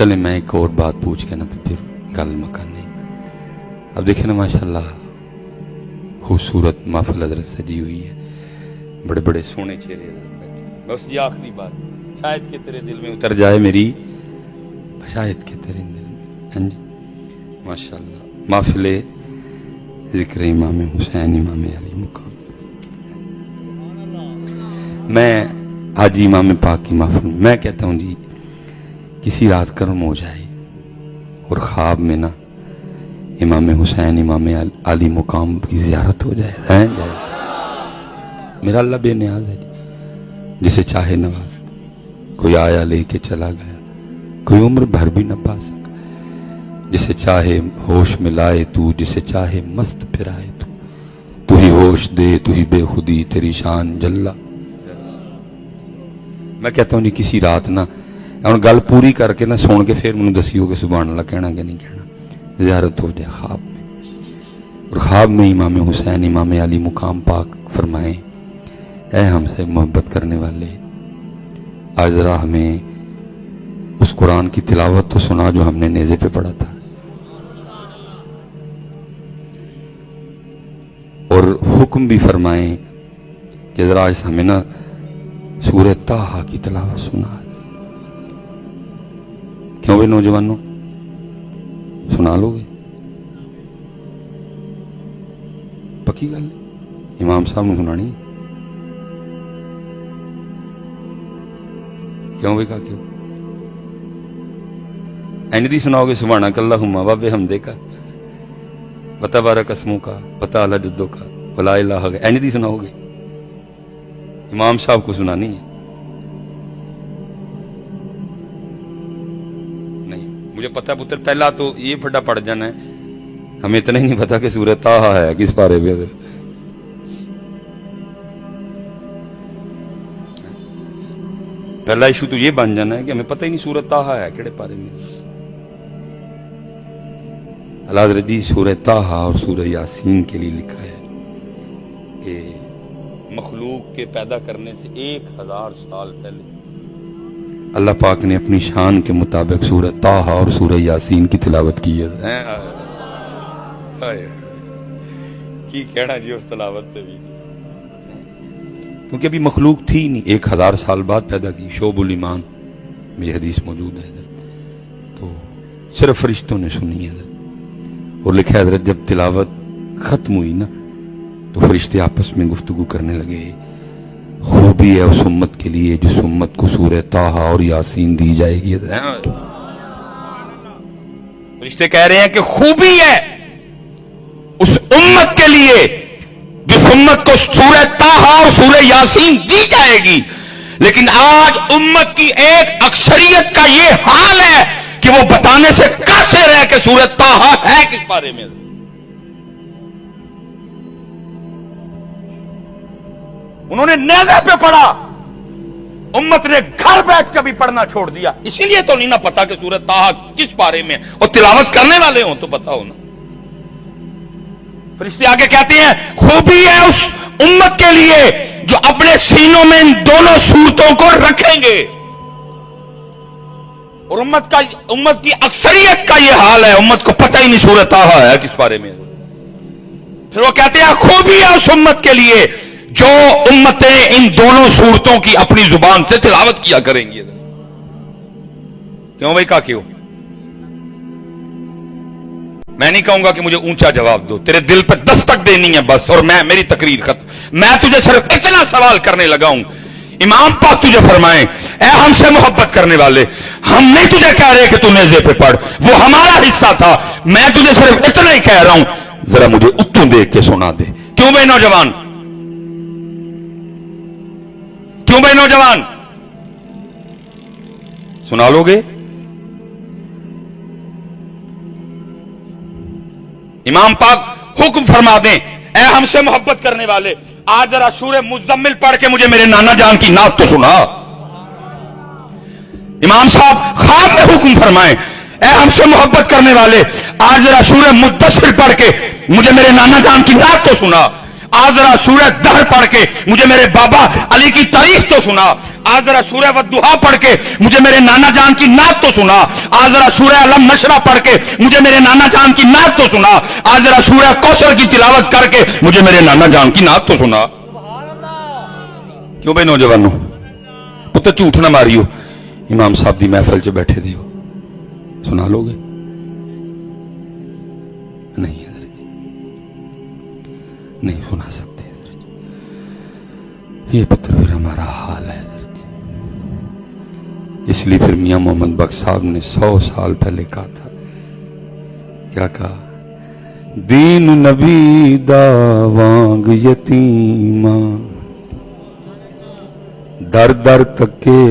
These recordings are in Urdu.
چلے میں ایک اور بات پوچھ کے نا تو پھر گل مکانی. اب دیکھیں نا ماشاءاللہ خوبصورت محفل حضرت سجی ہوئی ہے, بڑے بڑے سونے چہرے. بس یہ آخری بات شاید کہ تیرے دل میں اتر جائے میری, شاید کہ تیرے دل میں. ہاں جی ماشاءاللہ محفل ذکر امام حسین امام علی مقام. میں حاجی امام پاک کی محفل میں کہتا ہوں جی کسی رات کرم ہو جائے اور خواب میں نا امام حسین امام علی مقام کی زیارت ہو جائے, میرا اللہ بے نیاز ہے جسے چاہے نواز. کوئی آیا لے کے چلا گیا, کوئی عمر بھر بھی نہ پا سکا. جسے چاہے ہوش میں لائے تو, جسے چاہے مست پھرائے تو ہی ہوش دے, تو ہی بے خودی تیری شان جلا. میں کہتا ہوں جی کسی رات نا گل پوری کر کے نہ سن کے پھر مجھے دسیو کہ سبحان اللہ کہنا کہ نہیں کہنا. زیارت ہو جائے خواب میں, اور خواب میں امام حسین امام علی مقام پاک فرمائیں اے ہم سے محبت کرنے والے, آج ذرا ہمیں اس قرآن کی تلاوت تو سنا جو ہم نے نیزے پہ پڑھا تھا, اور حکم بھی فرمائیں کہ ذرا اس ہمیں نا سورہ طٰہٰ کی تلاوت سنا. کیوں بھائی نوجوانوں سنا لو گے؟ پکی گل امام صاحب نے سنانی کیوں بھائی, کا کیوں اینج دی سناؤ گے؟ سبحانک اللہم و بحمدہ کا وتبارک اسمک کا وتعالی جدک کا ولا الہ الا انت, اینج دی سناؤ گے؟ امام صاحب کو سنانی ہے. مجھے پتہ پتر پہلا تو یہ پھڈا پڑ جانا ہے, ہمیں اتنا ہی نہیں پتا کہ سورہ طٰہٰ ہے کس پارے میں. پہلا ایشو تو یہ بن جانا ہے کہ ہمیں پتہ ہی نہیں سورہ طٰہٰ ہے کیڑے پارے میں. اللہ حضرت جی سورہ طٰہٰ اور سورہ یاسین کے لیے لکھا ہے کہ مخلوق کے پیدا کرنے سے 1000 سال پہلے اللہ پاک نے اپنی شان کے مطابق سورہ طٰہٰ اور سورہ یاسین کی تلاوت کی ہے. کی کہنا جی اس تلاوت سے بھی, کیونکہ ابھی مخلوق تھی نہیں, 1000 سال بعد پیدا کی. شعب الایمان میں یہ حدیث موجود ہے حضرت, تو صرف فرشتوں نے سنی ہے حضرت. اور لکھا ہے حضرت جب تلاوت ختم ہوئی نا تو فرشتے آپس میں گفتگو کرنے لگے, خوبی ہے اس امت کے لیے جس امت کو سورہ طٰہٰ اور یاسین دی جائے گی. فرشتے کہہ رہے ہیں کہ خوبی ہے اس امت کے لیے جس امت کو سورہ طٰہٰ اور سورہ یاسین دی جائے گی. لیکن آج امت کی ایک اکثریت کا یہ حال ہے کہ وہ بتانے سے قاصر ہے کہ سورہ طٰہٰ ہے کس بارے میں. انہوں نے نیزے پہ پڑھا, امت نے گھر بیٹھ کے بھی پڑھنا چھوڑ دیا. اسی لیے تو نہیں نہ پتا کہ سورہ طٰہٰ کس بارے میں, اور تلاوت کرنے والے ہوں تو پتا ہو نا. فرشتے آگے کہتے ہیں خوبی ہے اس امت کے لیے جو اپنے سینوں میں ان دونوں صورتوں کو رکھیں گے. اور امت کی اکثریت کا یہ حال ہے, امت کو پتہ ہی نہیں سورہ طٰہٰ ہے کس بارے میں. پھر وہ کہتے ہیں خوبی ہے اس امت کے لیے جو امتیں ان دونوں صورتوں کی اپنی زبان سے تلاوت کیا کریں گی. کیوں بھائی کا کیوں؟ میں نہیں کہوں گا کہ مجھے اونچا جواب دو, تیرے دل پہ دستک دینی ہے بس, اور میں میری تقریر ختم. میں تجھے صرف اتنا سوال کرنے لگا ہوں, امام پاک تجھے فرمائیں اے ہم سے محبت کرنے والے, ہم نہیں تجھے کہہ رہے کہ تو نیزے پہ پڑھ, وہ ہمارا حصہ تھا. میں تجھے صرف اتنا ہی کہہ رہا ہوں ذرا مجھے اتوں دیکھ کے سنا دے. کیوں بھائی نوجوان, کیوں بھائی نوجوان سنا لو گے؟ امام پاک حکم فرما دیں اے ہم سے محبت کرنے والے, آج ذرا سورہ مزمل پڑھ کے مجھے میرے نانا جان کی نعت تو سنا. امام صاحب خواب میں حکم فرمائیں اے ہم سے محبت کرنے والے, آج ذرا سورہ مدثر پڑھ کے مجھے میرے نانا جان کی نعت تو سنا. آج ذرا سورہ دہر پڑھ کے مجھے میرے بابا علی کی تاریخ تو سنا. آج ذرا سورہ والدحا پڑھ کے مجھے میرے نانا جان کی نعت تو سنا. آج ذرا سورہ علم نشرہ پڑھ کے مجھے میرے نانا جان کی نعت تو سنا. آج ذرا سورہ کوثر کی تلاوت کر کے مجھے میرے نانا جان کی نعت تو سنا. کیوں بھائی نوجوانوں پتہ جھوٹ نہ ماریو. امام صاحب دی محفل چ بیٹھے دیو سنا لو گے نہیں حضرت جی نہیں سنا سکتے حضرت جی. یہ پتر پھر ہمارا حال ہے حضرت جی. اس لیے پھر میاں محمد بخش صاحب نے 100 سال پہلے کہا تھا. کیا کہا؟ دین نبی دا وانگ یتیماں در در تکے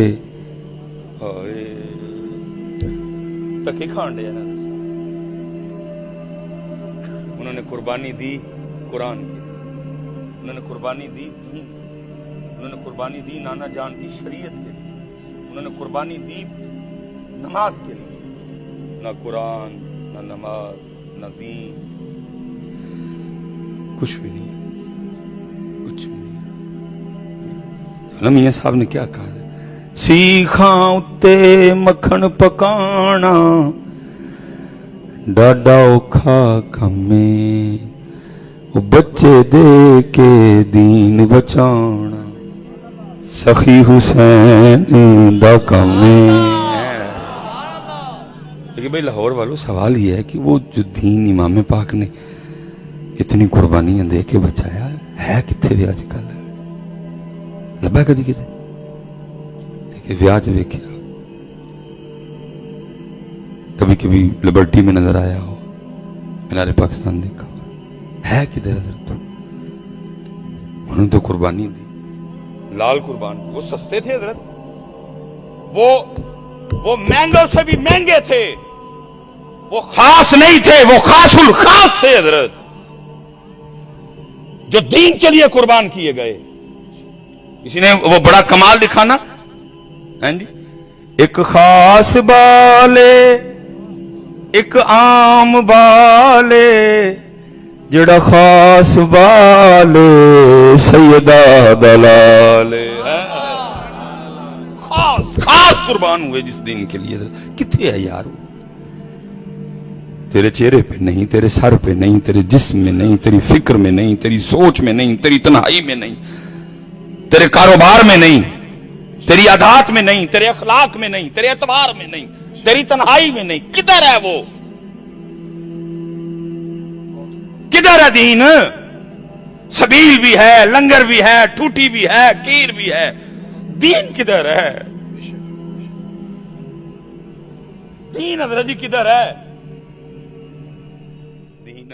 تکے کھان دے نا. انہوں نے قربانی دی قرآن کی, انہوں نے قربانی دی دین, انہوں نے قربانی دی نانا جان کی شریعت کے لیے, انہوں نے قربانی دی نماز کے لیے. نہ قرآن نہ نماز نہ دین کچھ بھی نہیں, کچھ بھی نہیں. میاں صاحب نے کیا کہا؟ سیکھاں اتے مکھن پکانا ڈاڈا اوکھا کمے, وہ بچے دے کے دین بچانا سخی حسین دا کمے. لیکن بھائی لاہور والوں سوال یہ ہے کہ وہ جو دین امام پاک نے اتنی قربانیاں دے کے بچایا ہے کتنے بھی آج کل لبا کدی کتے لیکن ویاج ویکھیا کبھی کبھی لبرٹی میں نظر آیا ہو, مینار پاکستان دیکھا ہے کدھر حضرت؟ انہوں نے تو قربانی دی, لال قربان. وہ سستے تھے حضرت, وہ مینگو سے بھی مہنگے تھے, وہ خاص نہیں تھے, وہ خاص الخاص تھے حضرت, جو دین کے لیے قربان کیے گئے. کسی نے وہ بڑا کمال لکھا نا جی, ایک خاص بالے ایک عام بالے جڑا خاص بالے سیدہ دلالے. خاص قربان ہوئے جس دین کے لیے. کتنے ہے یار وہ؟ تیرے چہرے پہ نہیں, تیرے سر پہ نہیں, تیرے جسم میں نہیں, تیری فکر میں نہیں, تیری سوچ میں نہیں, تیری تنہائی میں نہیں, تیرے کاروبار میں نہیں, تیری عادات میں نہیں, تیرے اخلاق میں نہیں, تیرے اعتبار میں نہیں, تیری تنہائی میں نہیں. کدھر ہے وہ؟ کدھر ہے دین؟ سبیل بھی ہے, لنگر بھی ہے, ٹوٹی بھی ہے, کیر بھی ہے. دین کدھر ہے؟ دین حضرت جی کدھر ہے؟ دین